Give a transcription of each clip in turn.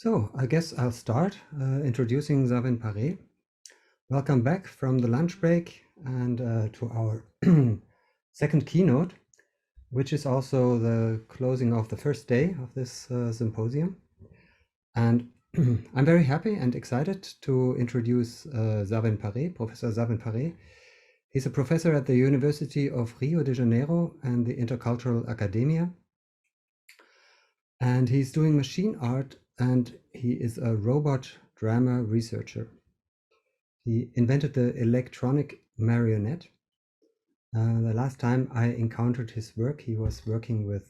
So I guess I'll start introducing Zaven Paré. Welcome back from the lunch break and to our second keynote, which is also the closing of the first day of this symposium. And I'm very happy and excited to introduce Zaven Paré, Professor Zaven Paré. He's a professor at the University of Rio de Janeiro and the Intercultural Academia. And he's doing machine art, and he is a robot drama researcher. He invented the electronic marionette. The last time I encountered his work, he was working with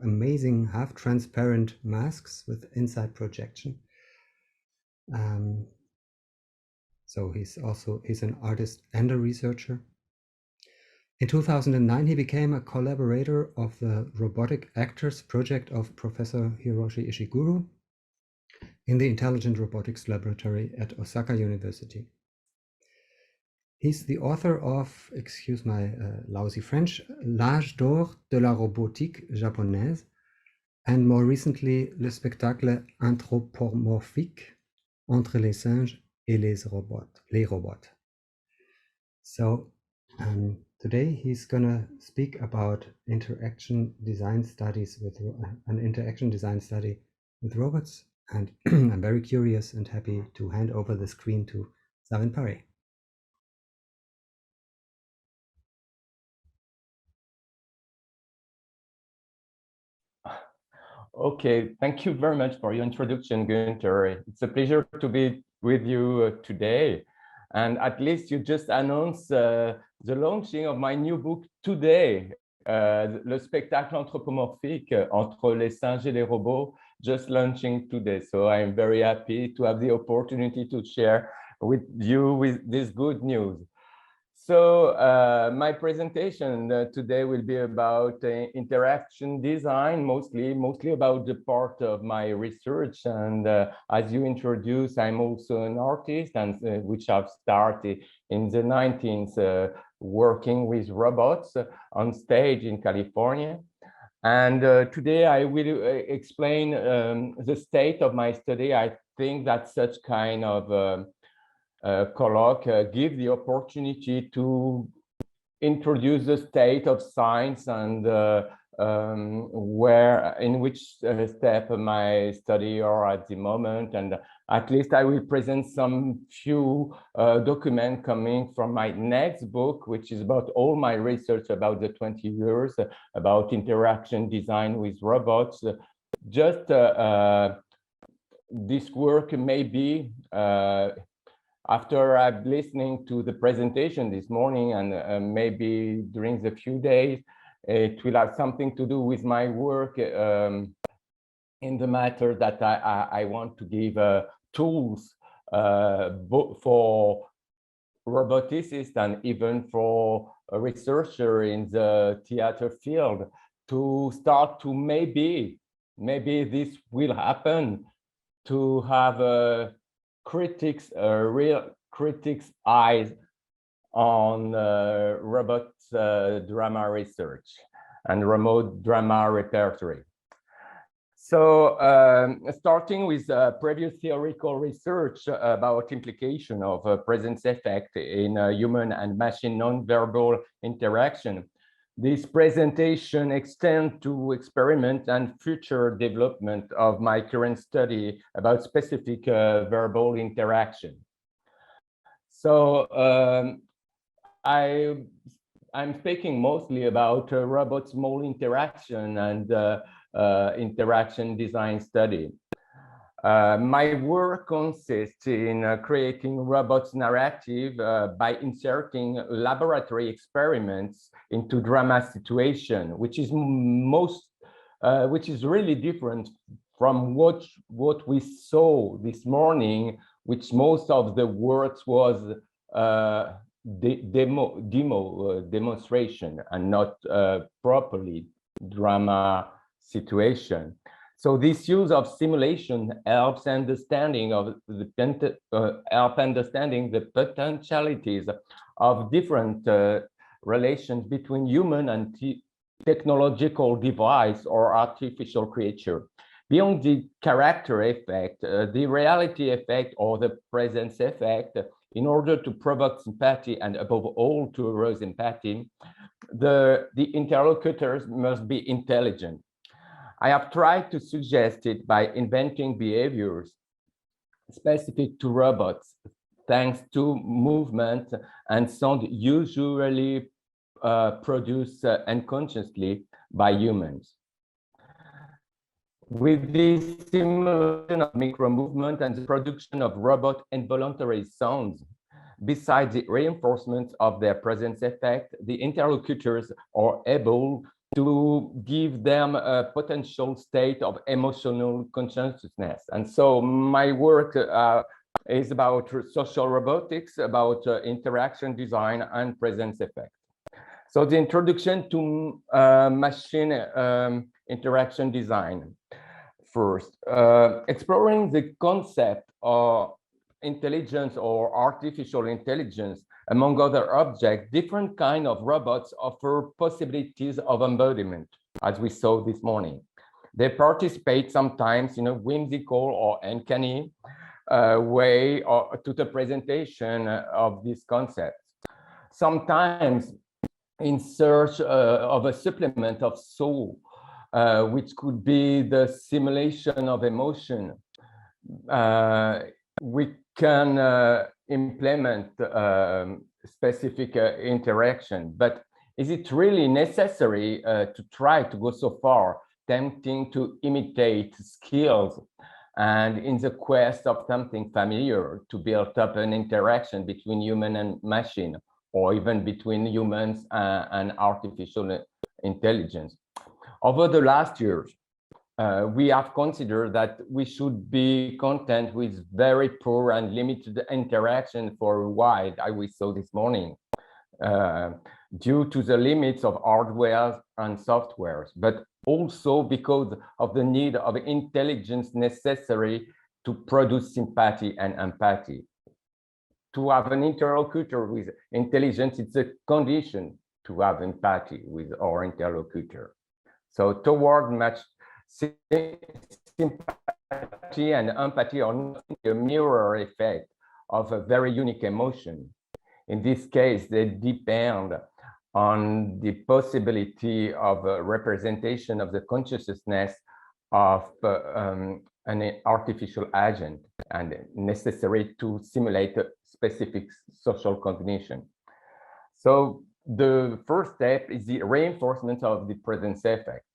amazing half-transparent masks with inside projection. So he's an artist and a researcher. In 2009, he became a collaborator of the Robotic Actors project of Professor Hiroshi Ishiguro in the Intelligent Robotics Laboratory at Osaka University. He's the author of, excuse my lousy French, L'âge d'or de la robotique japonaise, and more recently, le spectacle anthropomorphique entre les singes et les robots. So today he's gonna speak about interaction design studies with an interaction design study with robots, and I'm very curious and happy to hand over the screen to Zaven Paré. Okay, thank you very much for your introduction, Gunter. It's a pleasure to be with you today. And at least you just announced the launching of my new book today, Le spectacle anthropomorphique entre les singes et les robots, just launching today. So I'm very happy to have the opportunity to share with you with this good news. So my presentation today will be about interaction design, mostly about the part of my research. And as you introduced, I'm also an artist, and which I've started in the 19th working with robots on stage in California. And today I will explain the state of my study. I think that such kind of colloque give the opportunity to introduce the state of science and in which step my study are at the moment. And at least I will present some few documents coming from my next book, which is about all my research about the 20 years about interaction design with robots. Just this work may be after I've listening to the presentation this morning, and maybe during the few days, it will have something to do with my work in the matter that I want to give tools for roboticists and even for a researcher in the theater field to start to maybe this will happen, to have a real critics' eyes on robot drama research and remote drama repertory. So starting with previous theoretical research about implication of presence effect in human and machine non-verbal interaction, this presentation extends to experiment and future development of my current study about specific verbal interaction. So I'm speaking mostly about robot-small interaction and interaction design study. My work consists in creating robots narrative by inserting laboratory experiments into drama situation, which is really different from what we saw this morning, which most of the works was demonstration and not properly drama situation. So this use of simulation helps understanding the potentialities of different relations between human and technological device or artificial creature. Beyond the character effect, the reality effect or the presence effect, in order to provoke sympathy and above all to arouse empathy, the interlocutors must be intelligent. I have tried to suggest it by inventing behaviors specific to robots, thanks to movement and sound usually produced unconsciously by humans. With the simulation of micro-movement and the production of robot involuntary sounds, besides the reinforcement of their presence effect, the interlocutors are able to give them a potential state of emotional consciousness. And so my work is about social robotics, about interaction design and presence effect. So the introduction to machine interaction design. First, exploring the concept of intelligence or artificial intelligence. Among other objects, different kinds of robots offer possibilities of embodiment, as we saw this morning. They participate sometimes in a whimsical or uncanny way to the presentation of these concepts. Sometimes in search of a supplement of soul, which could be the simulation of emotion. We can implement specific interaction, but is it really necessary to try to go so far, tempting to imitate skills and in the quest of something familiar to build up an interaction between human and machine, or even between humans and artificial intelligence? Over the last years, we have considered that we should be content with very poor and limited interaction for a while, as we saw this morning, due to the limits of hardware and software, but also because of the need of intelligence necessary to produce sympathy and empathy. To have an interlocutor with intelligence, it's a condition to have empathy with our interlocutor. So toward much sympathy and empathy are not a mirror effect of a very unique emotion. In this case, they depend on the possibility of a representation of the consciousness of an artificial agent and necessary to simulate a specific social cognition. So the first step is the reinforcement of the presence effect.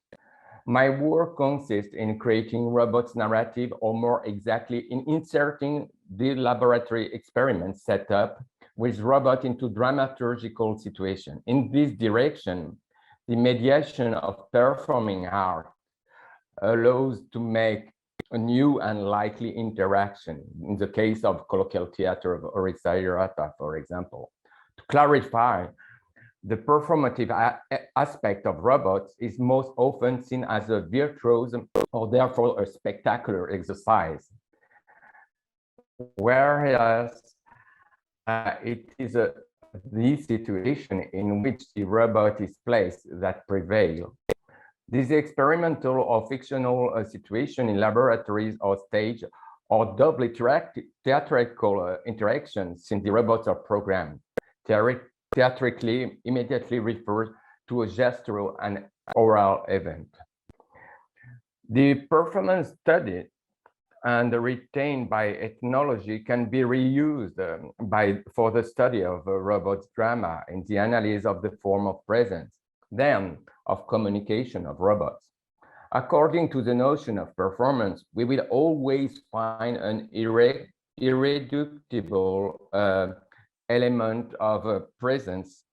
My work consists in creating robots narrative, or more exactly in inserting the laboratory experiment set up with robot into dramaturgical situation. In this direction, the mediation of performing art allows to make a new and likely interaction. In the case of colloquial theater of Izabella, for example, to clarify, the performative aspect of robots is most often seen as a virtuose or therefore a spectacular exercise, whereas it is the situation in which the robot is placed that prevail. This experimental or fictional situation in laboratories or stage or doubly theatrical interactions, since the robots are programmed. Theatrically immediately refers to a gestural and oral event. The performance studied and retained by ethnology can be reused for the study of robots drama in the analysis of the form of presence, then of communication of robots. According to the notion of performance, we will always find an irreducible element of a presence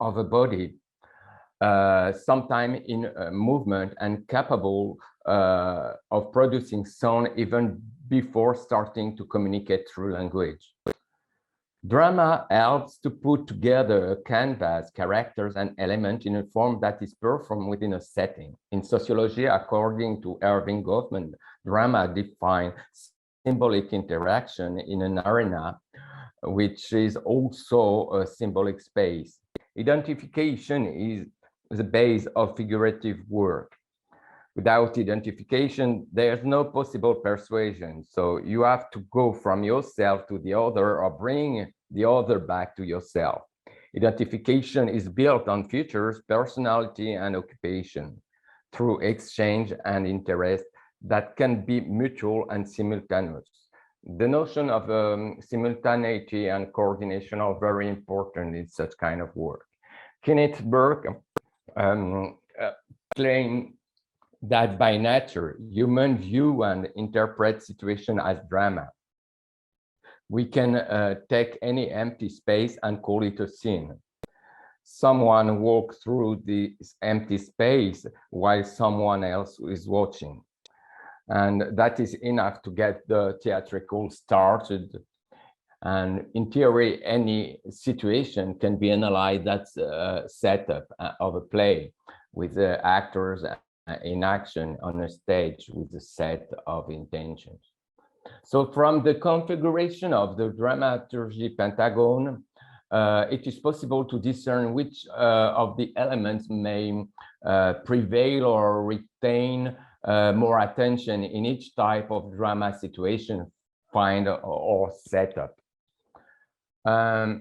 of a body, sometime in movement and capable of producing sound even before starting to communicate through language. Drama helps to put together a canvas, characters, and elements in a form that is performed within a setting. In sociology, according to Erving Goffman, drama defines symbolic interaction in an arena, which is also a symbolic space. Identification is the base of figurative work. Without identification, there's no possible persuasion. So you have to go from yourself to the other or bring the other back to yourself. Identification is built on features, personality, and occupation through exchange and interest that can be mutual and simultaneous. The notion of simultaneity and coordination are very important in such kind of work. Kenneth Burke claimed that by nature, humans view and interpret situation as drama. We can take any empty space and call it a scene. Someone walks through this empty space while someone else is watching. And that is enough to get the theatrical started. And in theory, any situation can be analyzed as a setup of a play with the actors in action on a stage with a set of intentions. So from the configuration of the dramaturgy pentagon, it is possible to discern which of the elements may prevail or retain more attention in each type of drama situation, find or setup. As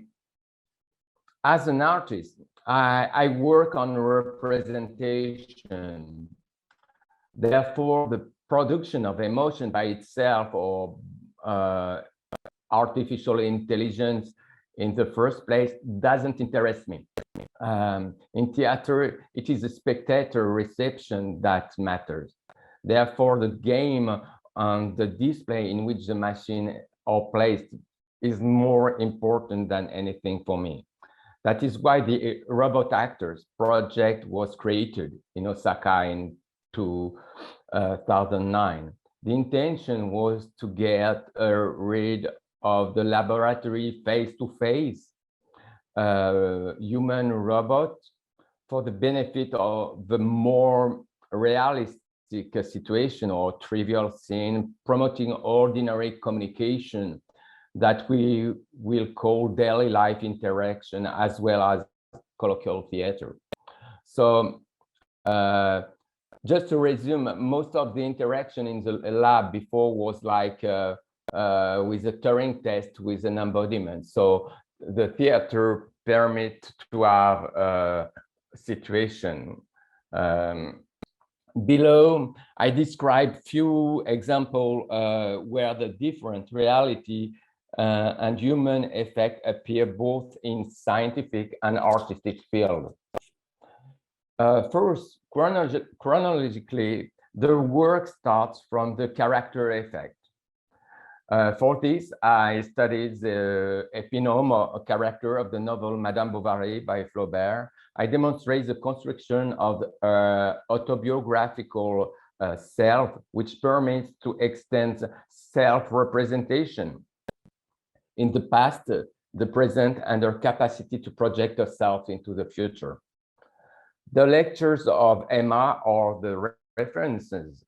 an artist, I work on representation. Therefore, the production of emotion by itself or artificial intelligence in the first place doesn't interest me. In theater, it is the spectator reception that matters. Therefore, the game and the display in which the machine are placed is more important than anything for me. That is why the Robot Actors project was created in Osaka in 2009. The intention was to get rid of the laboratory face-to-face human robot for the benefit of the more realistic situation or trivial scene, promoting ordinary communication that we will call daily life interaction as well as colloquial theater. So just to resume, most of the interaction in the lab before was like with a Turing test with an embodiment. So the theater permit to have a situation. Below, I describe few examples where the different reality and human effect appear both in scientific and artistic field. First, chronologically, the work starts from the character effect. For this, I studied the epinome, a character of the novel Madame Bovary by Flaubert. I demonstrate the construction of autobiographical self, which permits to extend self-representation in the past, the present, and their capacity to project a self into the future. The lectures of Emma are the references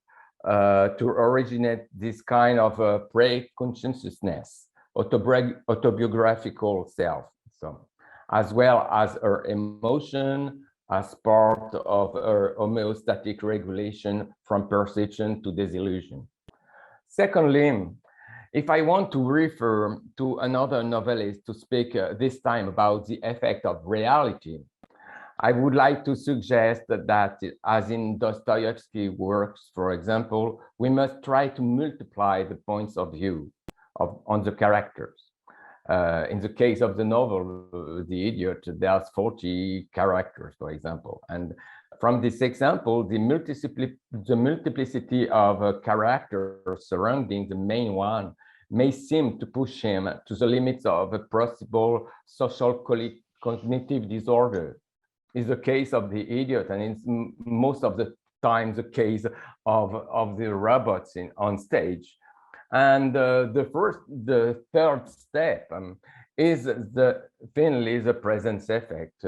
to originate this kind of pre-consciousness, autobiographical self, so, as well as her emotion as part of her homeostatic regulation from perception to disillusion. Secondly, if I want to refer to another novelist to speak this time about the effect of reality, I would like to suggest that as in Dostoevsky's works, for example, we must try to multiply the points of view on the characters. In the case of the novel, The Idiot, there's 40 characters, for example. And from this example, the multiplicity of characters surrounding the main one may seem to push him to the limits of a possible social cognitive disorder. Is the case of the idiot, and it's most of the time the case of the robots on stage. And the third step is finally the presence effect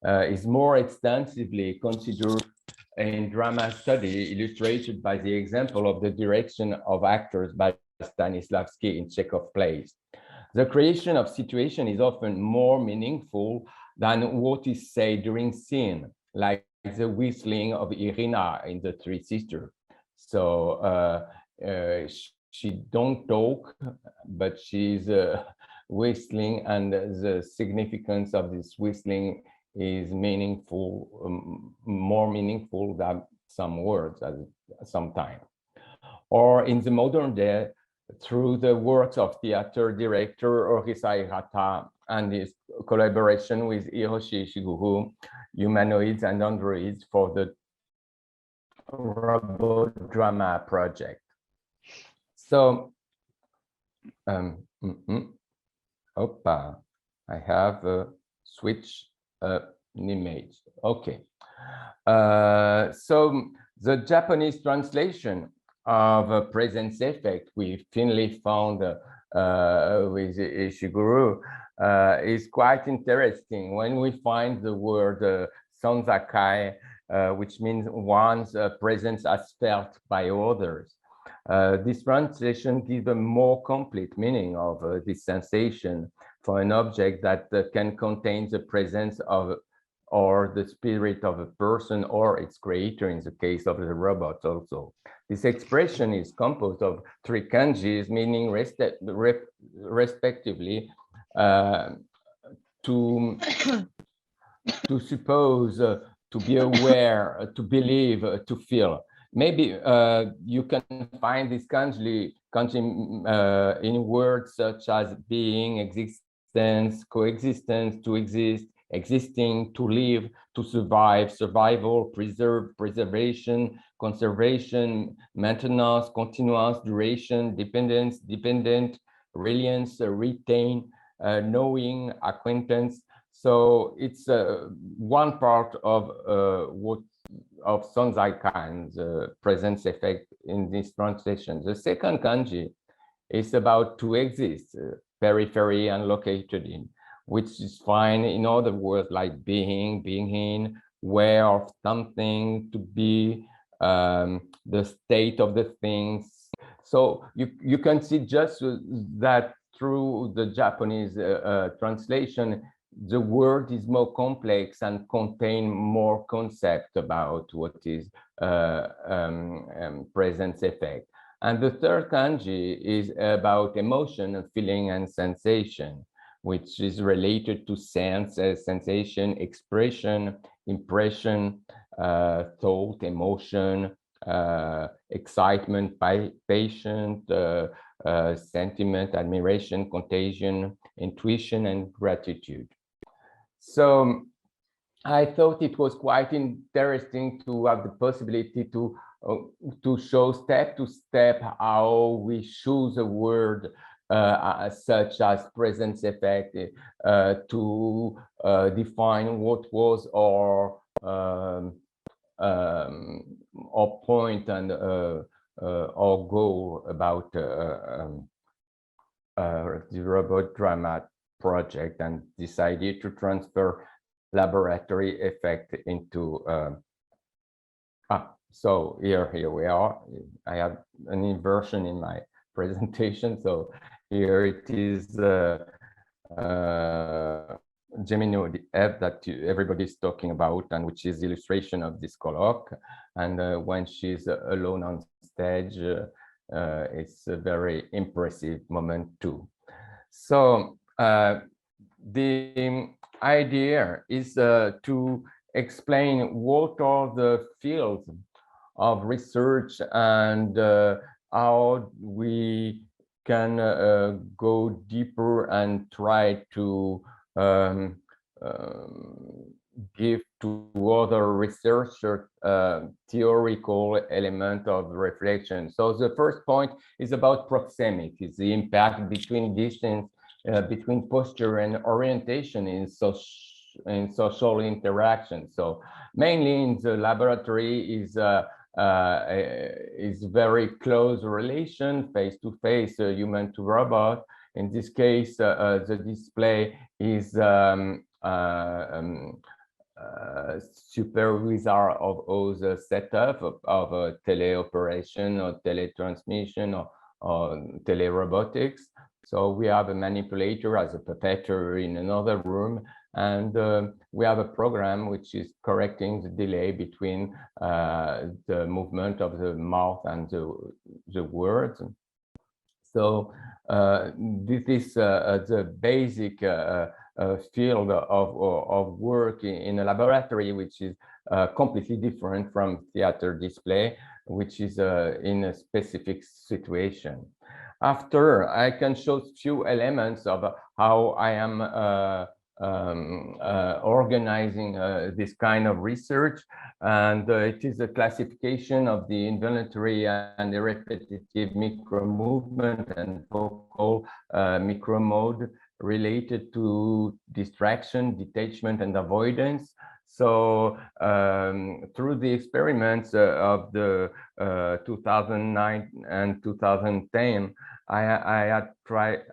is more extensively considered in drama study, illustrated by the example of the direction of actors by Stanislavski in Chekhov plays. The creation of situation is often more meaningful than what is said during scene, like the whistling of Irina in the Three Sisters. So she don't talk, but she's whistling, and the significance of this whistling is meaningful, more meaningful than some words at some time. Or in the modern day, through the works of theater director Orisa Hirata and his collaboration with Hiroshi Ishiguro, Humanoids and Androids for the Robot Drama project. So, Opa, I have switched an image. Okay. So the Japanese translation of a presence effect we finally found with Ishiguro is quite interesting. When we find the word sanzakai, which means one's presence as felt by others. This translation gives a more complete meaning of this sensation for an object that can contain the presence of or the spirit of a person or its creator in the case of the robot also. This expression is composed of three kanjis meaning respectively to suppose, to be aware, to believe, to feel. Maybe you can find this kanji in words such as being, existence, coexistence, to exist, existing, to live, to survive, survival, preserve, preservation, conservation, maintenance, continuance, duration, dependence, dependent, reliance, retain, knowing, acquaintance. So it's one part of Sonzai-kan's presence effect in this translation. The second kanji is about to exist, periphery and located in, which is fine in other words like being, being in, where of something, to be, the state of the things. So you can see just that through the Japanese translation, the word is more complex and contain more concept about what is presence effect. And the third kanji is about emotion and feeling and sensation, which is related to sense, sensation, expression, impression, thought, emotion, excitement, patient, sentiment, admiration, contagion, intuition, and gratitude. So I thought it was quite interesting to have the possibility to show step to step how we choose a word such as presence effect to define what was our point and our goal about the robot drama project, and decided to transfer laboratory effect into so here we are. I have an inversion in my presentation. So here it is Gemini the app that everybody's talking about, and which is the illustration of this colloque. And when she's alone on stage, it's a very impressive moment too. So the idea is to explain what are the fields of research and how we can go deeper and try to give to other researchers theoretical element of reflection. So the first point is about proxemics, the impact between distance, between posture and orientation in social interaction. So mainly in the laboratory is very close relation, face-to-face, human to robot. In this case, the display is supervisor of all the setup of a teleoperation or teletransmission or telerobotics. So we have a manipulator as a puppeteer in another room, And we have a program which is correcting the delay between the movement of the mouth and the words. So this is the basic field of work in a laboratory, which is completely different from theater display, which is in a specific situation. After, I can show a few elements of how I am organizing this kind of research, and it is a classification of the involuntary and the repetitive micro movement and vocal micro mode related to distraction, detachment, and avoidance. So through the experiments of the 2009 and 2010, I had tried.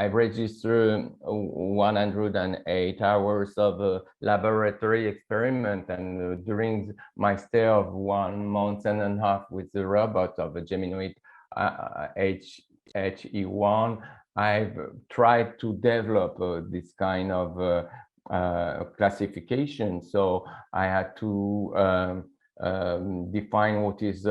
I registered 108 hours of laboratory experiment, and during my stay of 1 month and a half with the robot of a Geminoid HE1, I've tried to develop this kind of classification. So I had to define what is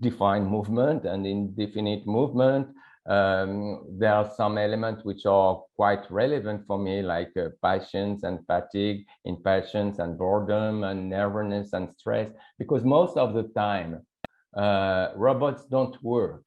defined movement and indefinite movement. There are some elements which are quite relevant for me, like patience and fatigue, impatience and boredom and nervousness and stress, because most of the time robots don't work.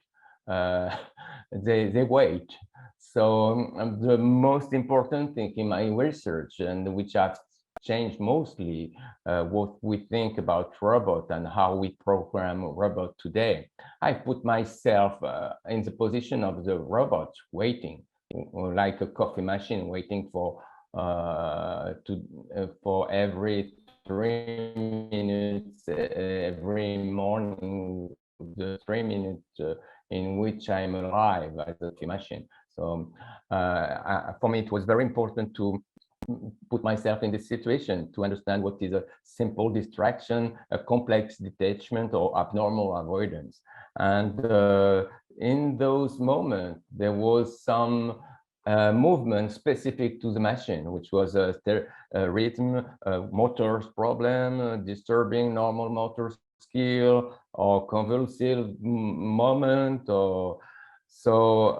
They wait. So the most important thing in my research, and which I've changed mostly what we think about robot and how we program robot today. I put myself in the position of the robot waiting, like a coffee machine waiting for every 3 minutes every morning, the 3 minutes in which I'm alive as a coffee machine. So for me, it was very important to put myself in this situation to understand what is a simple distraction, a complex detachment, or abnormal avoidance. And in those moments, there was some movement specific to the machine, which was a rhythm, motor problem, disturbing normal motor skill, or convulsive moment, or so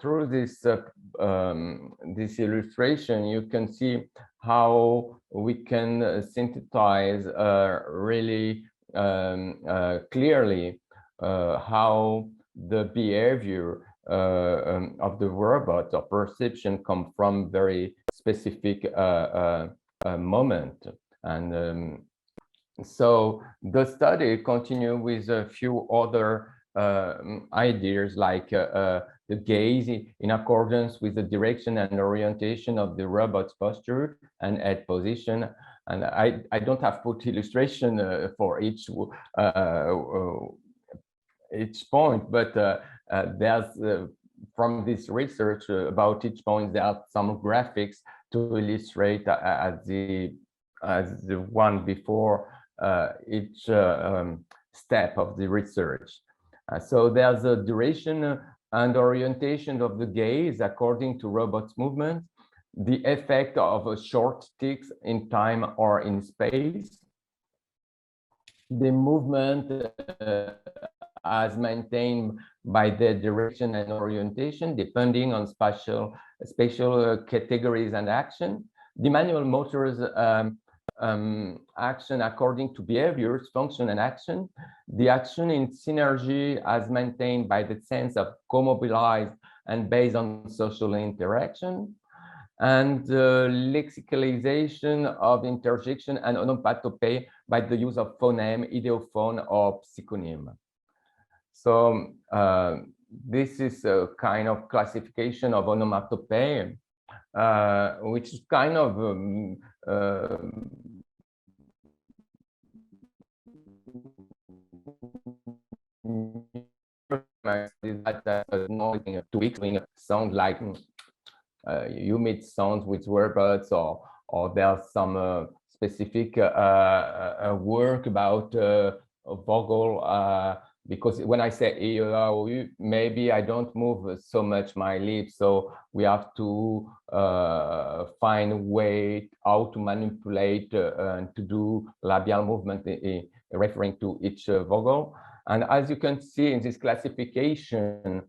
through this this illustration, you can see how we can synthesize really clearly how the behavior of the robot or perception come from very specific moment. And so the study continued with a few other ideas, like the gaze in accordance with the direction and orientation of the robot's posture and head position. And I don't have put illustration for each point, but there's from this research about each point, there are some graphics to illustrate as the one before each step of the research. So there's a duration and orientation of the gaze according to robot's movement, the effect of short ticks in time or in space, the movement as maintained by the direction and orientation depending on spatial categories and action, the manual motors action according to behaviors, function, and action, the action in synergy as maintained by the sense of co-mobilized and based on social interaction, and the lexicalization of interjection and onomatopoeia by the use of phoneme, ideophone, or psychonym. So this is a kind of classification of onomatopoeia, which is kind of sound like you meet sounds with robots, or there's some specific work about vocal because when I say maybe I don't move so much my lips, so we have to find a way how to manipulate and to do labial movement referring to each vowel. And as you can see in this classification,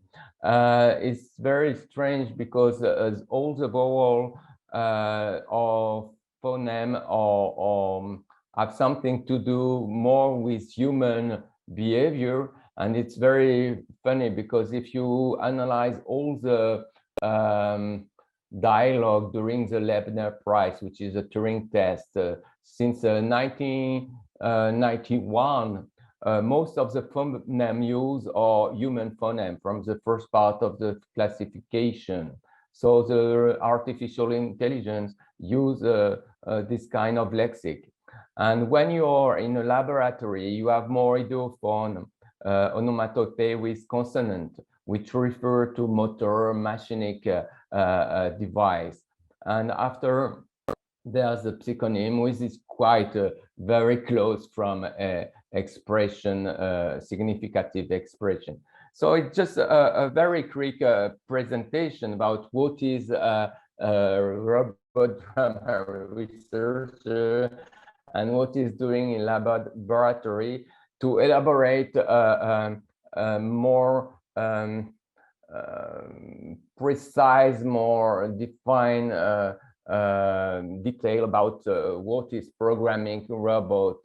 it's very strange because all the vowel or phoneme or have something to do more with human behavior. And it's very funny because if you analyze all the dialogue during the Leibniz Prize, which is a Turing test, since 1991, most of the phoneme used are human phoneme from the first part of the classification. So the artificial intelligence use this kind of lexic. And when you're in a laboratory, you have more idiophone onomatopoeia with consonant, which refer to motor machinic device. And after there's a psychonym, which is quite very close from expression, significative expression. So it's just a very quick presentation about what is robot grammar research and what is doing in laboratory to elaborate more precise, more defined detail about what is programming robot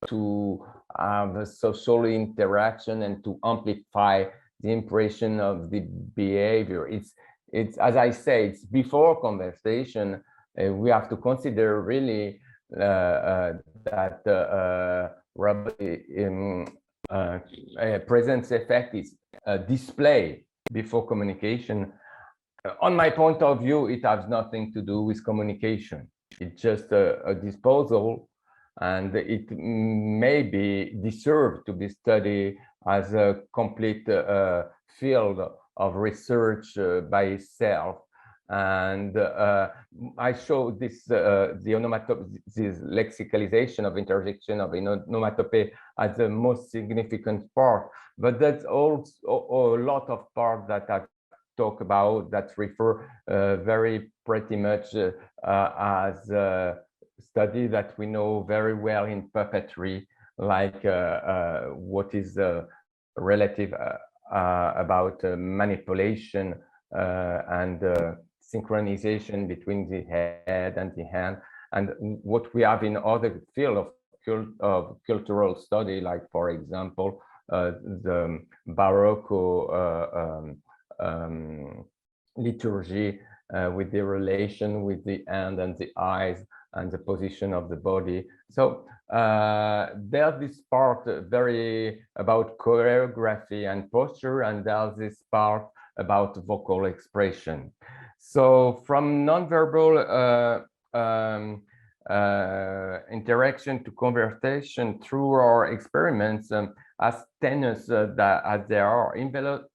to have a social interaction and to amplify the impression of the behavior. It's as I say, it's before conversation. We have to consider really that presence effect is display before communication. On my point of view, it has nothing to do with communication. It's just a disposal, and it may be deserved to be studied as a complete field of research by itself. And I show this this lexicalization of interjection of onomatopoeia as the most significant part, but that's also a lot of part that I've talked about that refer very pretty much as a study that we know very well in puppetry, like what is relative about manipulation and synchronization between the head and the hand, and what we have in other field of cultural study, like for example the Baroque liturgy with the relation with the hand and the eyes and the position of the body. So there's this part very about choreography and posture, and there's this part about vocal expression. So from nonverbal interaction to conversation through our experiments, as tenuous as they are,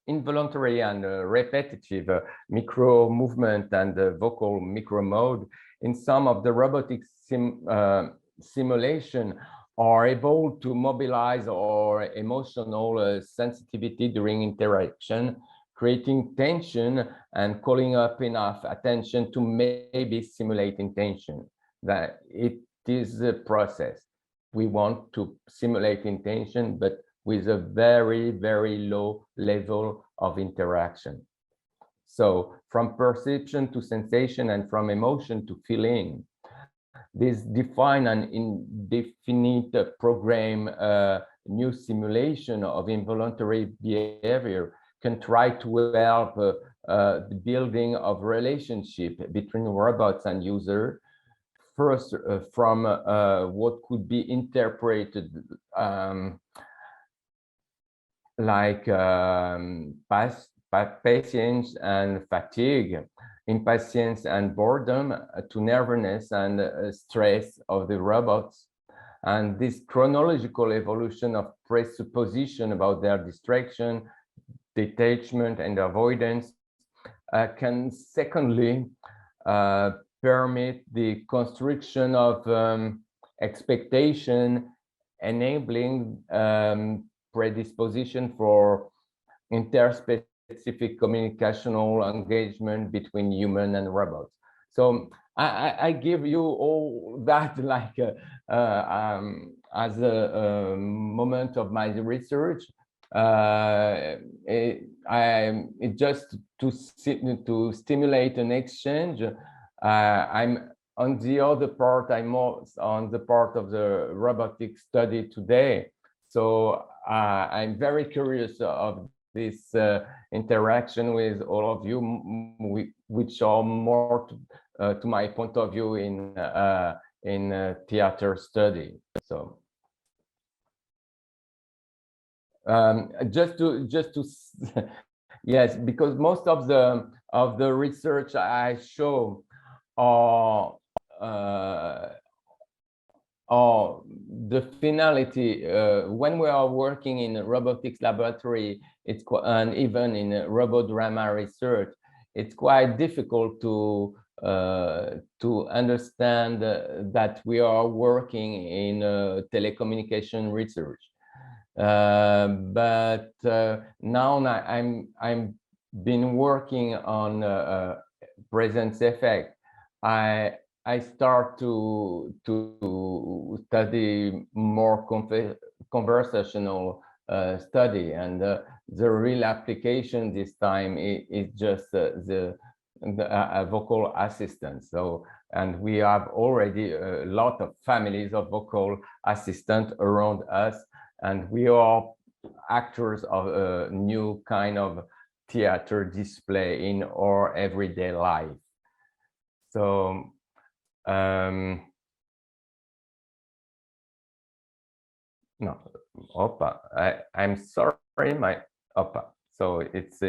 involuntary and repetitive micro movement and vocal micro mode in some of the robotic simulation are able to mobilize our emotional sensitivity during interaction, creating tension and calling up enough attention to maybe simulating tension. That it is a process. We want to simulate intention, but with a very, very low level of interaction. So from perception to sensation and from emotion to feeling, this define an indefinite program, new simulation of involuntary behavior can try to help the building of relationship between robots and user. First, from what could be interpreted like patience and fatigue, impatience and boredom, to nervousness and stress of the robots. And this chronological evolution of presupposition about their distraction, detachment, and avoidance can secondly permit the construction of expectation, enabling predisposition for interspecific communicational engagement between human and robots. So I give you all that like as a moment of my research. It just to stimulate an exchange. I'm on the other part. I'm more on the part of the robotic study today. So I'm very curious of this interaction with all of you, which are more to my point of view in theater study. So just to yes, because most of the research I show are the finality when we are working in a robotics laboratory. It's and even in robodrama research, it's quite difficult to understand that we are working in telecommunication research. But now I'm been working on presence effect. I start to study more conversational study, and the real application this time is just the vocal assistant. So, and we have already a lot of families of vocal assistant around us, and we are actors of a new kind of theater display in our everyday life. So no, I'm sorry, my so it's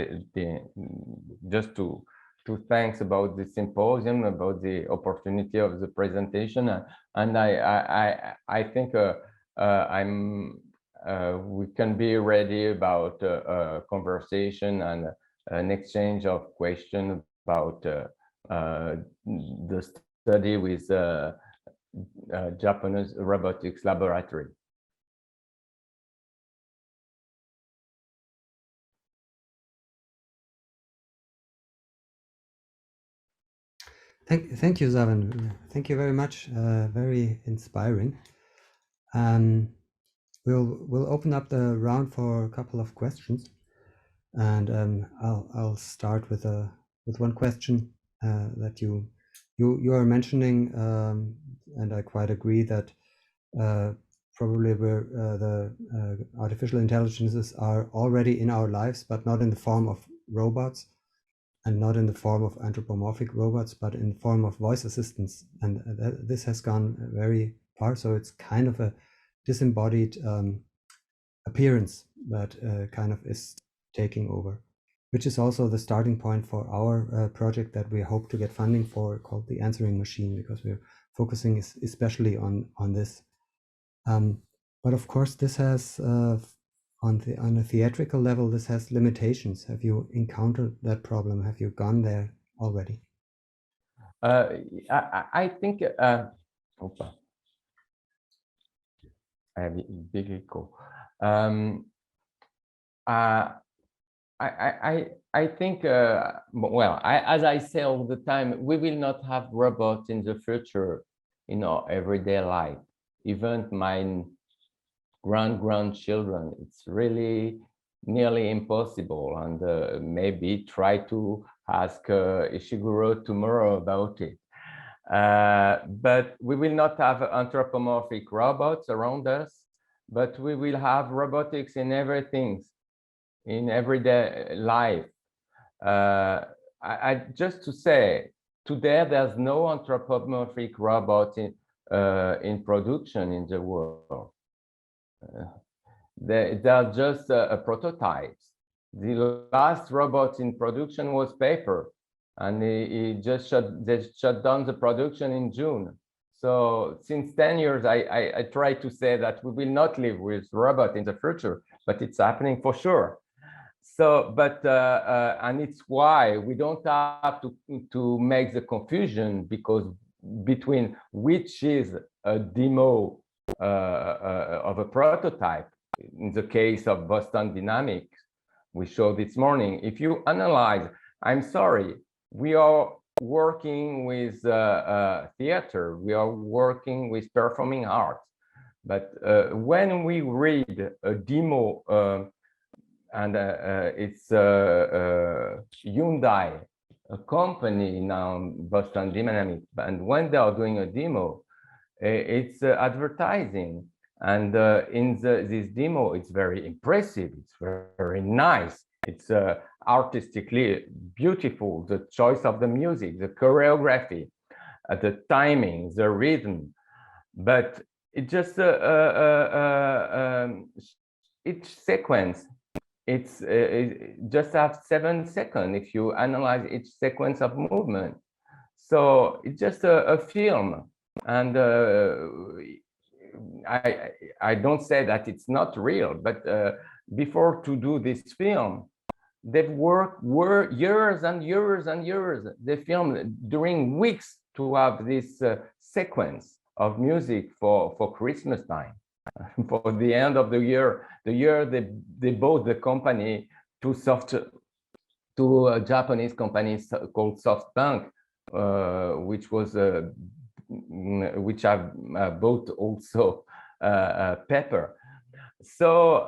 just to thanks about the symposium, about the opportunity of the presentation, and I think we can be ready about a conversation and an exchange of questions about the study with Japanese robotics laboratory. Thank you, Zaven. Thank you very much. Very inspiring. We'll open up the round for a couple of questions, and I'll start with one question that you are mentioning, and I quite agree that probably the artificial intelligences are already in our lives, but not in the form of robots, and not in the form of anthropomorphic robots, but in the form of voice assistants. And this has gone very far, so it's kind of a disembodied appearance that kind of is taking over, which is also the starting point for our project that we hope to get funding for, called the Answering Machine, because we're focusing especially on this. But of course, this has on a theatrical level, this has limitations. Have you encountered that problem? Have you gone there already? I think I have a big echo. I think, well, as I say all the time, we will not have robots in the future in our everyday life. Even my grandchildren, it's really nearly impossible. And maybe try to ask Ishiguro tomorrow about it. But we will not have anthropomorphic robots around us, but we will have robotics in everything, in everyday life. Just to say, today there's no anthropomorphic robot in production in the world. They are just prototypes. The last robot in production was paper, and they shut down the production in June. So since 10 years, I try to say that we will not live with robot in the future, but it's happening for sure. So, but and it's why we don't have to make the confusion, because between which is a demo of a prototype in the case of Boston Dynamics, we showed this morning, if you analyze, I'm sorry, we are working with theater, we are working with performing arts, but when we read a demo, and it's Hyundai, a company now, Boston Dynamics, and when they are doing a demo, it's advertising. And in this demo, it's very impressive, it's very nice, it's artistically beautiful, the choice of the music, the choreography, the timing, the rhythm, but it just each sequence, it just have 7 seconds if you analyze each sequence of movement. So it's just a film, and I don't say that it's not real, but before to do this film, they've worked years and years and years. They filmed during weeks to have this sequence of music for Christmas time, for the end of the year. They bought the company to a Japanese company called SoftBank, which I've bought also Pepper. So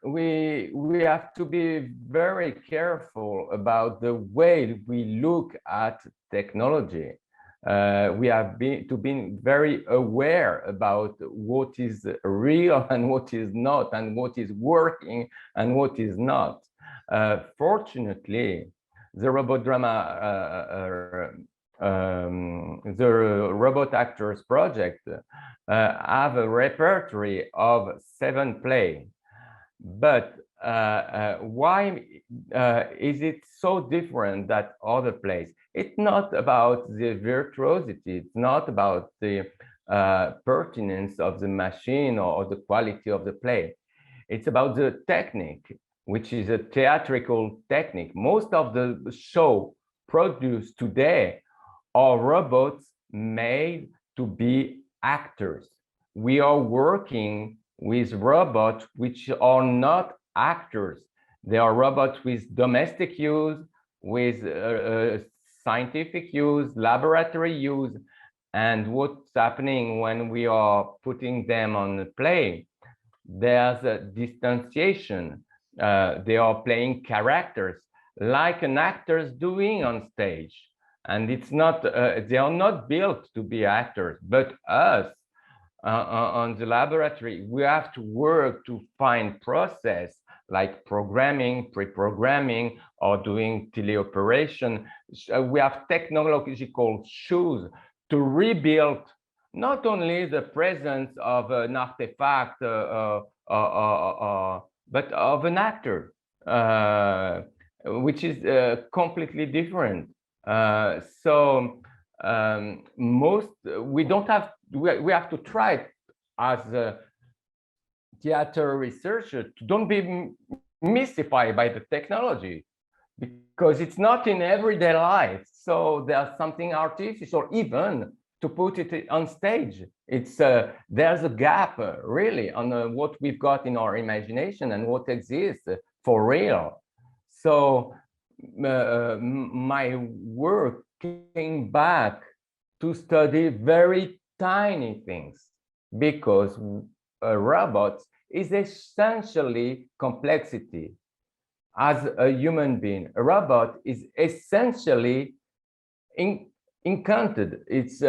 we have to be very careful about the way we look at technology. We have to be very aware about what is real and what is not, and what is working and what is not. Fortunately, the robot drama, the robot actors project have a repertory of 7 plays. But why is it so different than other plays? It's not about the virtuosity, it's not about the pertinence of the machine or the quality of the play. It's about the technique, which is a theatrical technique. Most of the show produced today are robots made to be actors. We are working with robots which are not actors. They are robots with domestic use, with scientific use, laboratory use. And what's happening when we are putting them on the play? There's a distanciation. They are playing characters like an actor is doing on stage. And it's not, they are not built to be actors, but us on the laboratory, we have to work to find process like programming, pre-programming, or doing teleoperation. We have technological shoes to rebuild not only the presence of an artifact, but of an actor, which is completely different. We have to try as a theater researcher to don't be mystified by the technology, because it's not in everyday life. So there's something artificial, even to put it on stage. It's there's a gap really on what we've got in our imagination and what exists for real. So my work came back to study very tiny things, because a robot is essentially complexity. As a human being, a robot is essentially encountered. It's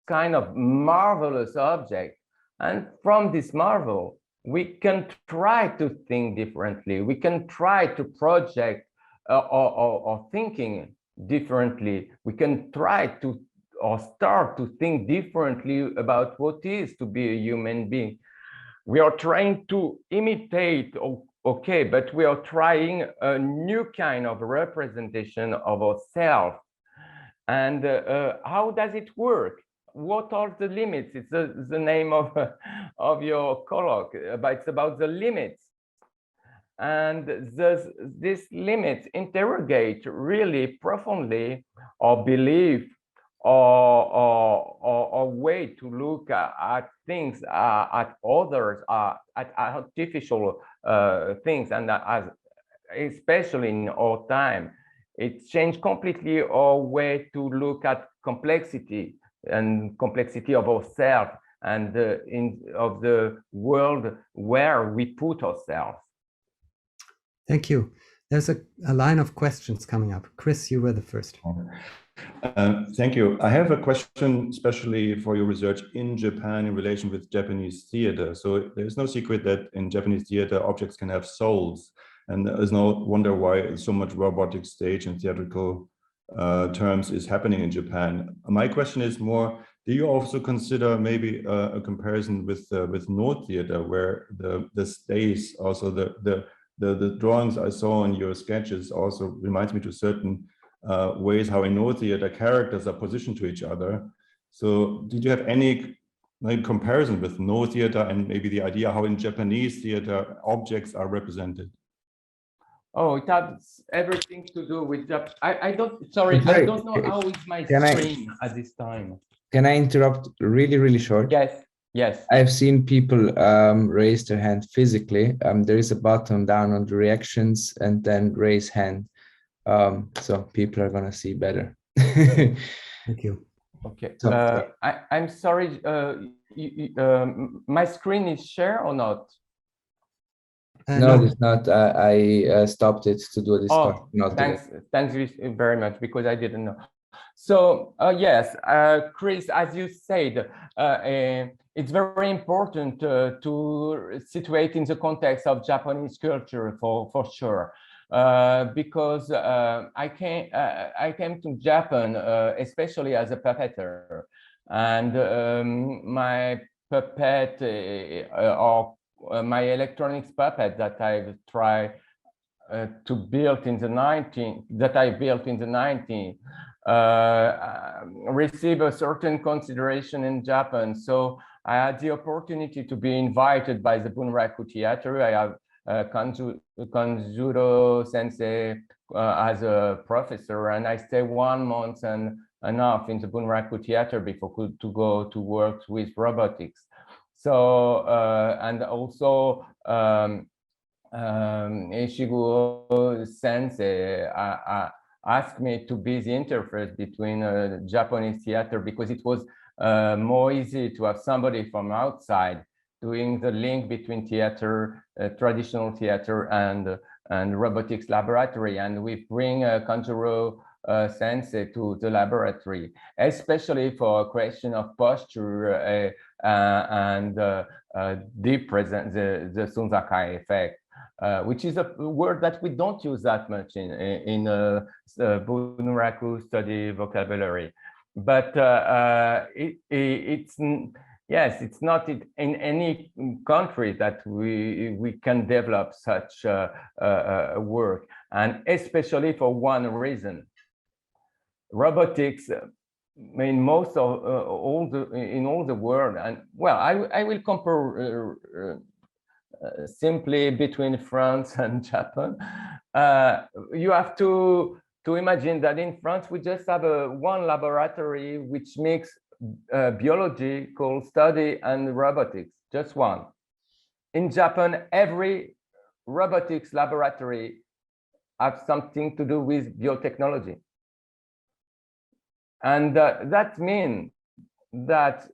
kind of marvelous object, and from this marvel, we can try to think differently. We can try to project or thinking differently. We can try to or start to think differently about what is to be a human being. We are trying to imitate, okay, but we are trying a new kind of representation of ourselves. And how does it work? What are the limits? It's the name of your colloque, but it's about the limits. And these limits interrogate really profoundly our belief, or way to look at things, at others, at artificial things, and as especially in our time, it changed completely our way to look at complexity and complexity of ourselves and of the world where we put ourselves. Thank you. There's a line of questions coming up. Chris, you were the first. Thank you. I have a question especially for your research in Japan in relation with Japanese theater. So there's no secret that in Japanese theater, objects can have souls. And there's no wonder why so much robotic stage and theatrical terms is happening in Japan. My question is more, do you also consider maybe a comparison with no theater, where the stage, also the drawings I saw in your sketches also reminds me to certain ways how in no theater characters are positioned to each other. So did you have any comparison with no theater and maybe the idea how in Japanese theater objects are represented? Oh, it has everything to do with that. I don't, sorry, I don't know how is my screen at this time. Can I interrupt really, really short? Yes, yes. I've seen people raise their hand physically. There is a button down on the reactions and then raise hand. So people are going to see better. Thank you. Okay. So, I'm sorry, my screen is shared or not? No, it's not. I stopped it to do this. Oh, thanks very much, because I didn't know. So yes, Chris, as you said, it's very important to situate in the context of Japanese culture for sure, because I came to Japan especially as a puppeteer, and my puppet or my electronics puppet that I've tried to build in the 19th, receive a certain consideration in Japan. So I had the opportunity to be invited by the Bunraku Theater. I have Kanjuro Sensei as a professor, and I stay 1 month and a half in the Bunraku Theater before to go to work with robotics. So and also Ishiguro Sensei asked me to be the interface between Japanese theater, because it was more easy to have somebody from outside doing the link between theater, traditional theater, and robotics laboratory. And we bring Kanjuro Sensei to the laboratory, especially for a question of posture and deep presence, the Sunzakai effect. Which is a word that we don't use that much in Bunraku study vocabulary, but it's it's not in any country that we can develop such work, and especially for one reason: robotics. In most of all the world, and well, I will compare. Simply between France and Japan. You have to imagine that in France we just have one laboratory which makes biological study and robotics, just one. In Japan, every robotics laboratory has something to do with biotechnology, and that means that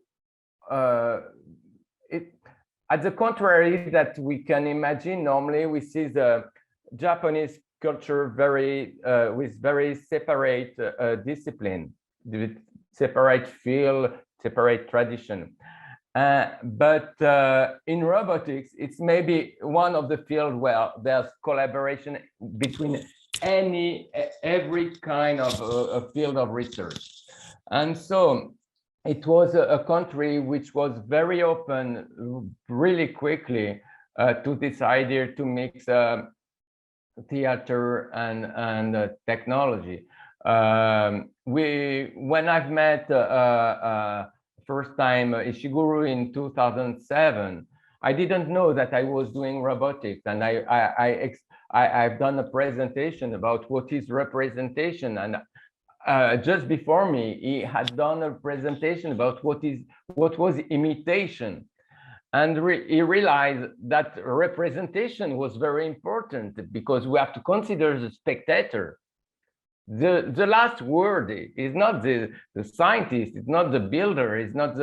at the contrary that we can imagine, normally we see the Japanese culture with very separate discipline, with separate field, separate tradition. But in robotics, it's maybe one of the fields where there's collaboration between every kind of field of research. And so it was a country which was very open really quickly to this idea to mix theater and technology. When I've met first time Ishiguro in 2007, I didn't know that I was doing robotics, and I've done a presentation about what is representation, and just before me, he had done a presentation about what was imitation. And he realized that representation was very important because we have to consider the spectator. The last word is not the scientist, it's not the builder, it's not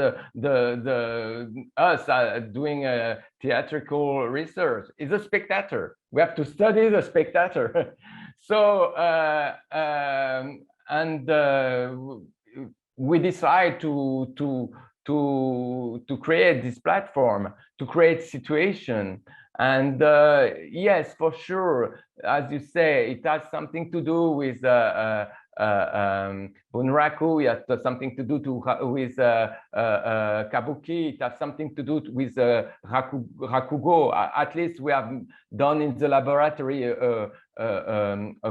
us doing a theatrical research, it's a spectator. We have to study the spectator. So we decide to create this platform, to create situation. And yes, for sure, as you say, it has something to do with bunraku, it has something to do with kabuki, it has something to do with rakugo. At least we have done in the laboratory a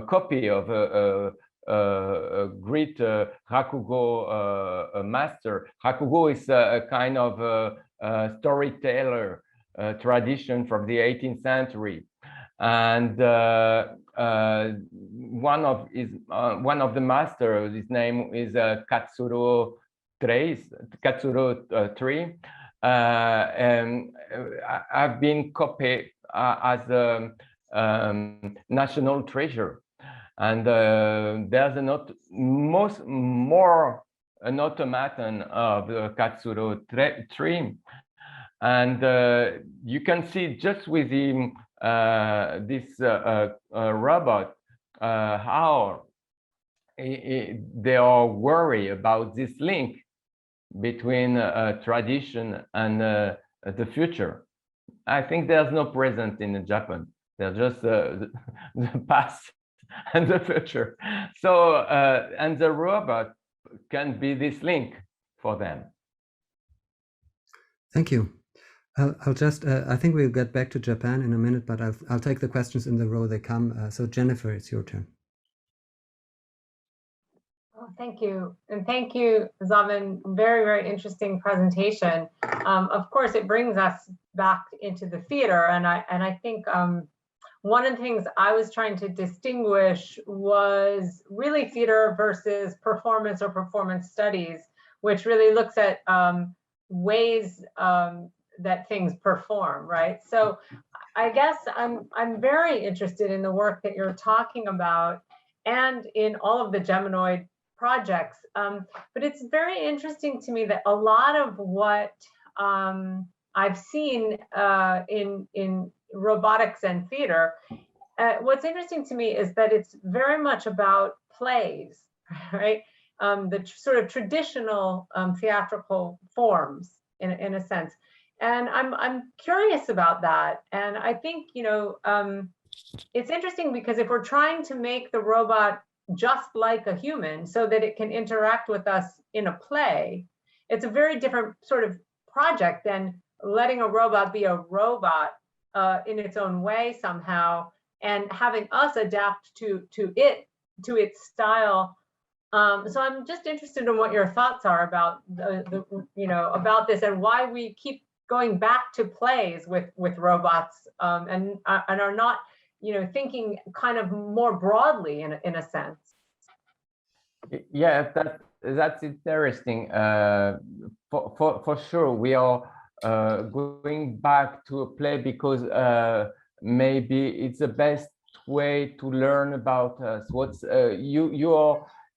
copy of a great rakugo master. Rakugo is a kind of storyteller tradition from the 18th century, and one of the masters, his name is Katsuro III, and I've been copied as a national treasure. And there's an automaton of the Katsuro III. And you can see just with the, this robot how they are worried about this link between tradition and the future. I think there's no present in Japan. There's just the past and the future. So and the robot can be this link for them. Thank you. I'll just, I think we'll get back to Japan in a minute, but I'll take the questions in the row they come. So Jennifer, it's your turn. Oh, thank you. And thank you, Zaven. Very, very interesting presentation. Of course, it brings us back into the theater. And I think one of the things I was trying to distinguish was really theater versus performance or performance studies, which really looks at ways that things perform, right? So I guess I'm very interested in the work that you're talking about and in all of the Geminoid projects. But it's very interesting to me that a lot of what I've seen in robotics and theater, what's interesting to me is that it's very much about plays, right? The sort of traditional theatrical forms in a sense. And I'm curious about that. And I think, you know, it's interesting because if we're trying to make the robot just like a human so that it can interact with us in a play, it's a very different sort of project than letting a robot be a robot in its own way somehow and having us adapt to its style. So I'm just interested in what your thoughts are about about this and why we keep going back to plays with robots and are not, thinking kind of more broadly in a sense. Yeah, that's interesting. For sure, we are going back to a play because maybe it's the best way to learn about us. What's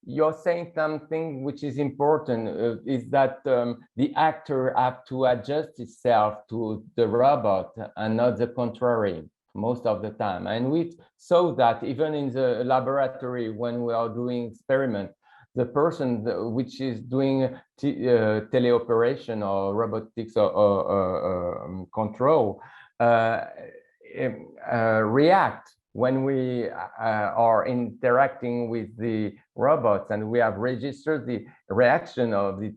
you're saying something which is important is that the actor have to adjust itself to the robot and not the contrary most of the time. And we saw that even in the laboratory when we are doing experiment, the person which is doing teleoperation or robotics or control react when we are interacting with the robots, and we have registered the reaction of the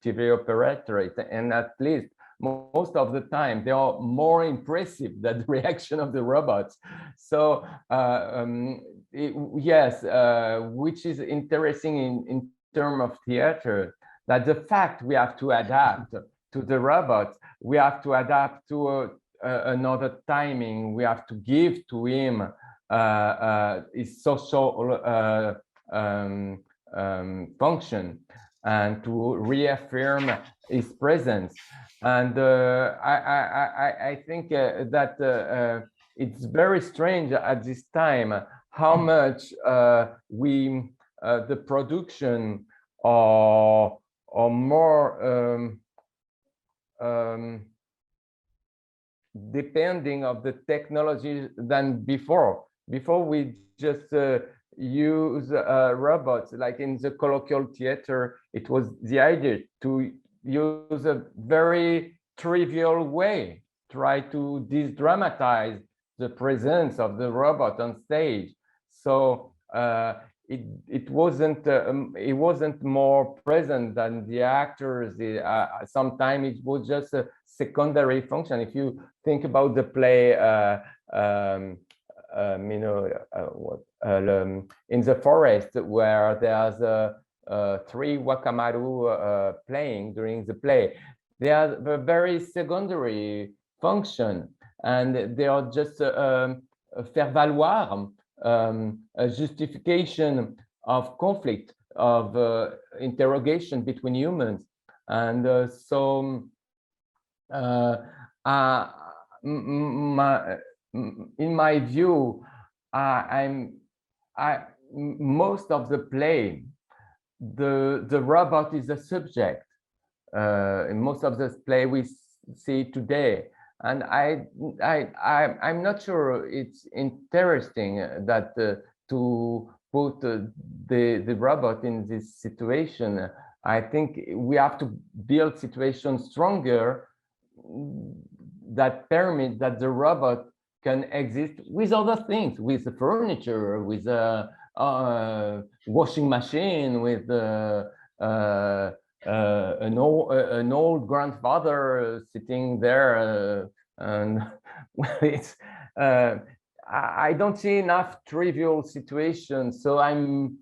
teleoperator, and at least most of the time they are more impressive than the reaction of the robots. So yes, which is interesting in terms of theater, that the fact we have to adapt to the robots, we have to adapt to another timing, we have to give to him his social function and to reaffirm his presence. And I think that it's very strange at this time how much the production or more depending of the technology than before. Before we just use robots, like in the colloquial theater, it was the idea to use a very trivial way, try to de-dramatize the presence of the robot on stage. So it wasn't more present than the actors. Sometimes it was just a secondary function. If you think about the play in the forest, where there's three wakamaru playing during the play, they are a very secondary function, and they are just faire valoir, a justification of conflict, of interrogation between humans. And in my view, most of the play, the robot is a subject. In most of the play we see today, and I'm not sure it's interesting that to put the robot in this situation. I think we have to build situations stronger that permit that the robot can exist with other things, with the furniture, with a washing machine, with an old grandfather sitting there, and it's I don't see enough trivial situations, so I'm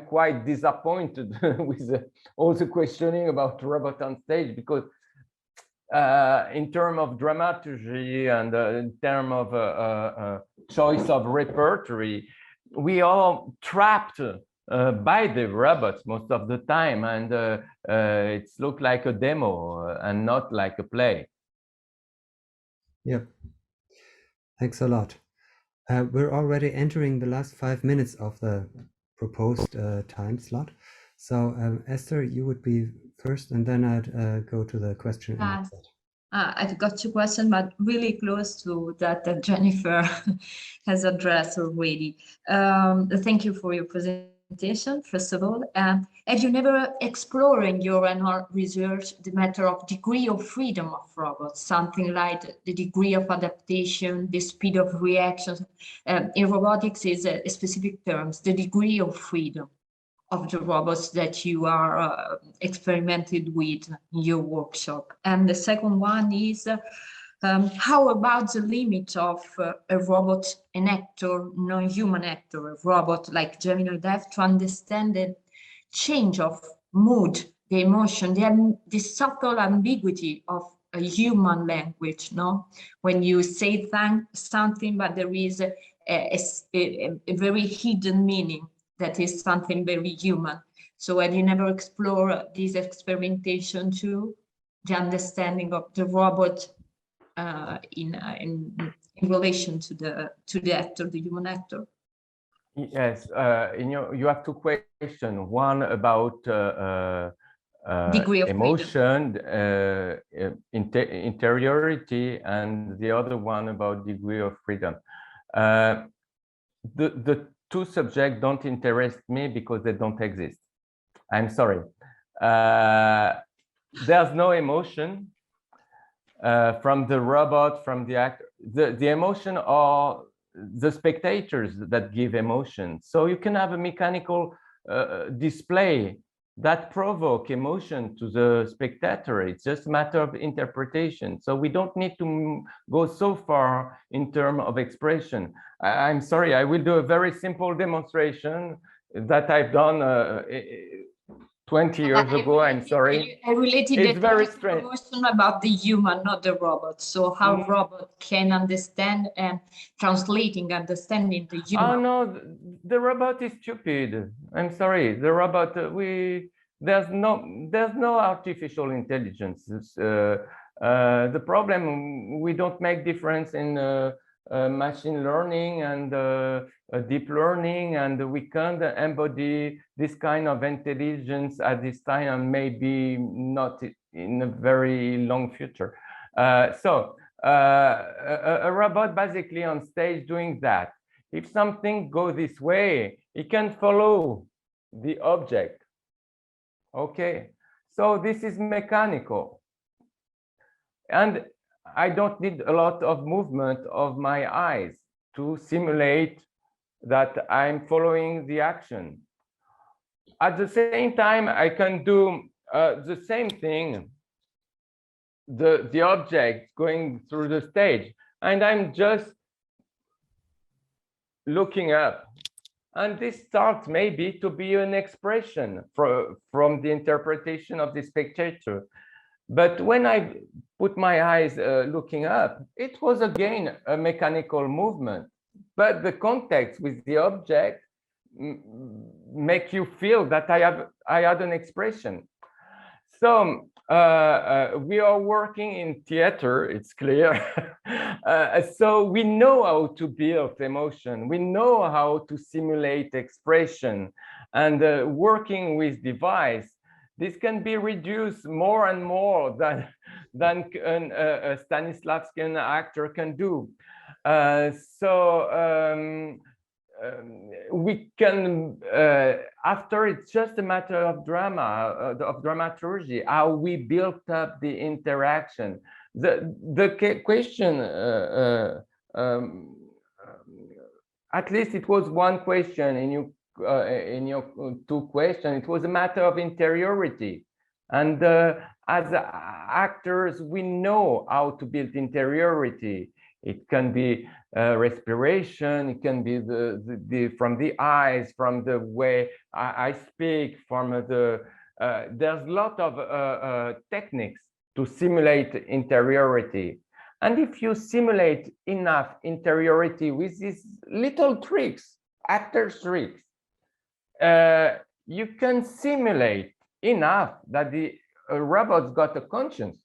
quite disappointed with all the questioning about robot on stage, because in terms of dramaturgy and in terms of choice of repertory, we are trapped by the robots most of the time, and it's looked like a demo and not like a play. Yep. Thanks a lot. We're already entering the last 5 minutes of the proposed time slot. So Esther, you would be first, and then I'd go to the question. I've got two questions, but really close to that Jennifer has addressed already. Thank you for your presentation, first of all. Have you never explored in your annual research the matter of degree of freedom of robots, something like the degree of adaptation, the speed of reaction? In robotics is a specific terms, the degree of freedom of the robots that you are experimented with in your workshop. And the second one is, how about the limit of a robot, an actor, non-human actor, a robot like Gemini Dev, to understand the change of mood, the emotion, the subtle ambiguity of a human language, no? When you say something, but there is a very hidden meaning that is something very human. So have you never explored this experimentation too, the understanding of the robot in relation to the actor, the human actor? Yes, you have two questions. One about degree of emotion, interiority, and the other one about degree of freedom. The two subjects don't interest me because they don't exist. I'm sorry. There's no emotion from the robot, from the actor. The emotion are the spectators that give emotion. So you can have a mechanical display that provoke emotion to the spectator. It's just a matter of interpretation. So we don't need to go so far in terms of expression. I'm sorry, I will do a very simple demonstration that I've done 20 years ago. I'm sorry. I related it's it very to the strange. promotion about the human, not the robot. So how robot can understand and understanding the human. Oh no, the robot is stupid. I'm sorry. The robot, there's no artificial intelligence. The problem, we don't make difference in machine learning and deep learning, and we can't embody this kind of intelligence at this time, and maybe not in a very long future. So a robot basically on stage doing that. If something goes this way, it can follow the object. Okay, so this is mechanical. And I don't need a lot of movement of my eyes to simulate that I'm following the action. At the same time, I can do the same thing, the object going through the stage, and I'm just looking up. And this starts maybe to be an expression from the interpretation of the spectator. But when I put my eyes looking up, it was again a mechanical movement. But the context with the object make you feel that I had an expression. So we are working in theater, it's clear. So we know how to build emotion. We know how to simulate expression. And working with device, this can be reduced more and more than a Stanislavskian actor can do. We can, after it's just a matter of drama, of dramaturgy, how we built up the interaction. The question, at least it was one question in your two questions, it was a matter of interiority. And as actors, we know how to build interiority. It can be respiration, it can be from the eyes, from the way I speak, from the, there's a lot of techniques to simulate interiority. And if you simulate enough interiority with these little tricks, actors' tricks, you can simulate enough that the robot's got a conscience.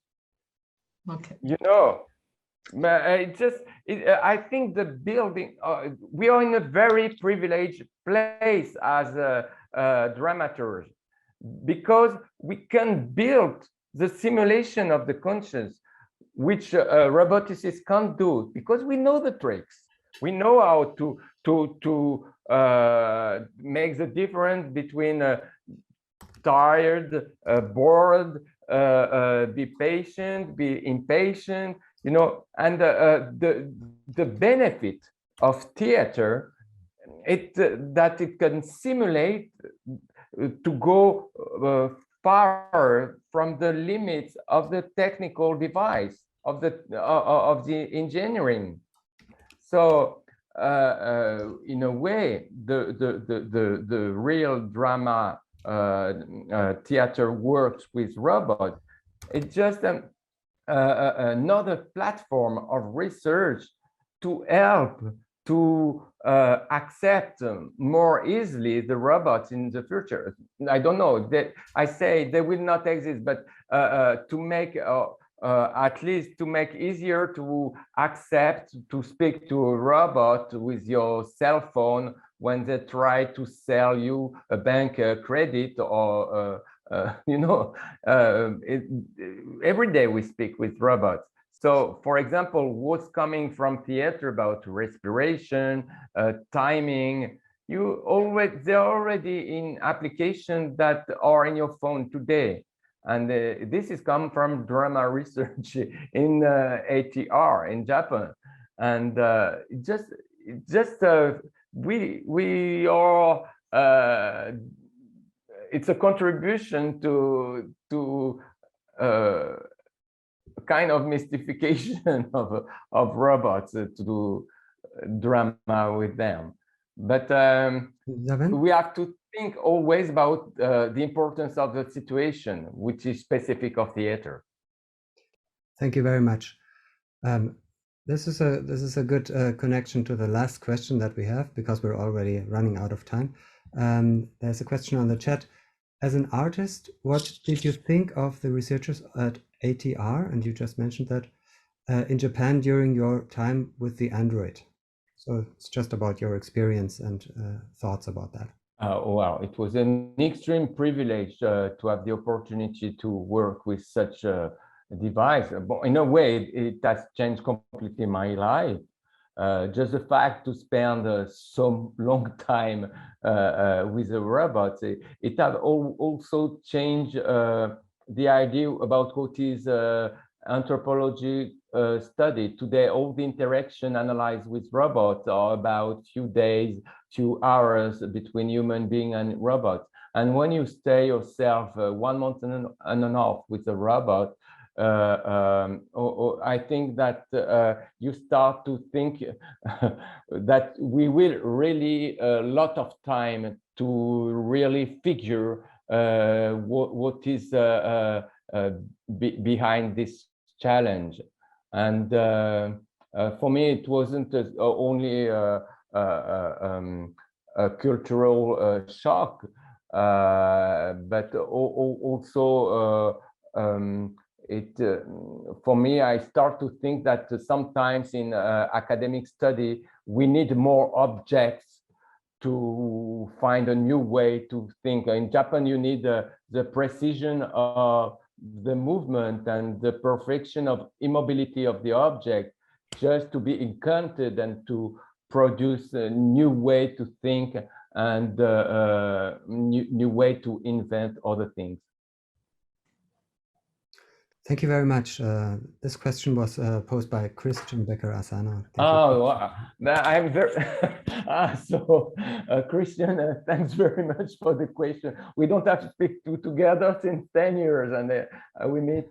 Okay. You know, I think the building, we are in a very privileged place as dramaturgs, because we can build the simulation of the conscience, which roboticists can't do, because we know the tricks. We know how to make the difference between tired, bored, be patient, be impatient, you know. And the benefit of theater, that it can simulate to go far from the limits of the technical device, of the engineering. So in a way, the real drama theater works with robots. It's just another platform of research to help to accept more easily the robots in the future. I don't know, I say they will not exist, but to make at least to make easier to accept to speak to a robot with your cell phone when they try to sell you a bank credit, or you know, every day we speak with robots. So, for example, what's coming from theater about respiration, timing, they're already in applications that are in your phone today. And this is come from drama research in ATR in Japan. And we are, it's a contribution to kind of mystification of robots, to do drama with them. But Zaven? we have to think always about the importance of the situation, which is specific of theater. Thank you very much. This is a good connection to the last question that we have, because we're already running out of time. There's a question on the chat. As an artist, what did you think of the researchers at ATR, and you just mentioned that, in Japan during your time with the Android? So it's just about your experience and thoughts about that. Wow, it was an extreme privilege to have the opportunity to work with such a device. But in a way, it has changed completely my life. Just the fact to spend so long time with the robots, it has also changed the idea about what is anthropology study. Today, all the interaction analyzed with robots are about few days, few hours between human being and robot. And when you stay yourself 1 month and a half with a robot, I think that you start to think that we will really a lot of time to really figure what is behind this challenge. And for me, it wasn't only a cultural shock, but also for me, I start to think that sometimes in academic study, we need more objects to find a new way to think. In Japan, you need the precision of the movement and the perfection of immobility of the object just to be encountered and to produce a new way to think and new way to invent other things. Thank you very much. This question was posed by Christian Becker-Asano. Oh, wow. I'm very so Christian, thanks very much for the question. We don't have to speak together since 10 years, and we meet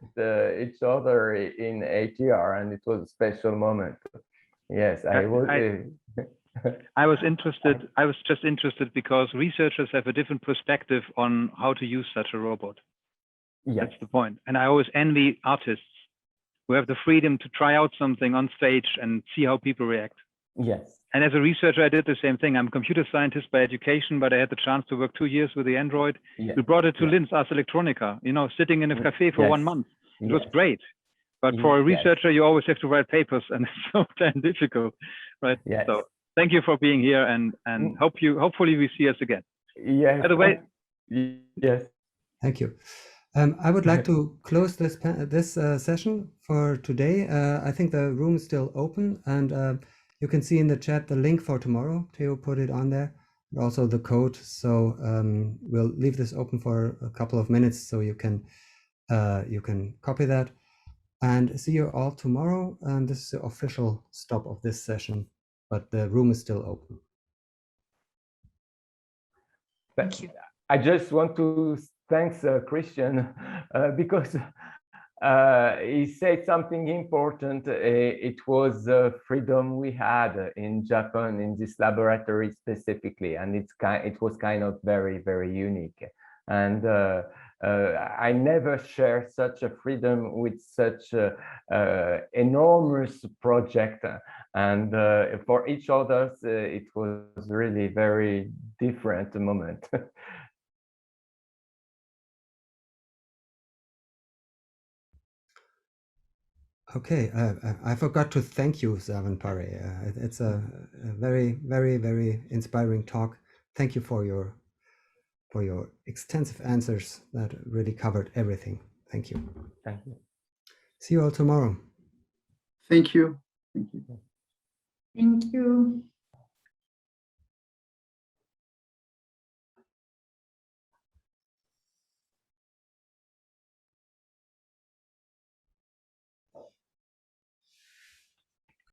each other in ATR, and it was a special moment. Yes, I was interested. I was just interested because researchers have a different perspective on how to use such a robot. Yes. That's the point. And I always envy artists who have the freedom to try out something on stage and see how people react. Yes. And as a researcher, I did the same thing. I'm a computer scientist by education, but I had the chance to work 2 years with the Android. Yes. We brought it to Linz Ars Electronica, you know, sitting in a cafe for 1 month. It was great. But for a researcher, you always have to write papers, and it's so damn difficult, right? Yes. So thank you for being here, and hopefully we see us again. Yes. By the way, yes. Thank you. I would like to close this session for today. I think the room is still open, and you can see in the chat the link for tomorrow. Theo put it on there, and also the code. So we'll leave this open for a couple of minutes, so you can copy that. And see you all tomorrow. And this is the official stop of this session, but the room is still open. Thank you. I just want to thank Christian because he said something important. It was freedom we had in Japan in this laboratory specifically, and it was kind of very, very unique. And I never shared such a freedom with such enormous project, and for each other it was really very different moment. Okay, I forgot to thank you, Zaven Paré. It's a very, very, very inspiring talk. Thank you for your extensive answers that really covered everything. Thank you. Thank you. See you all tomorrow. Thank you. Thank you. Thank you.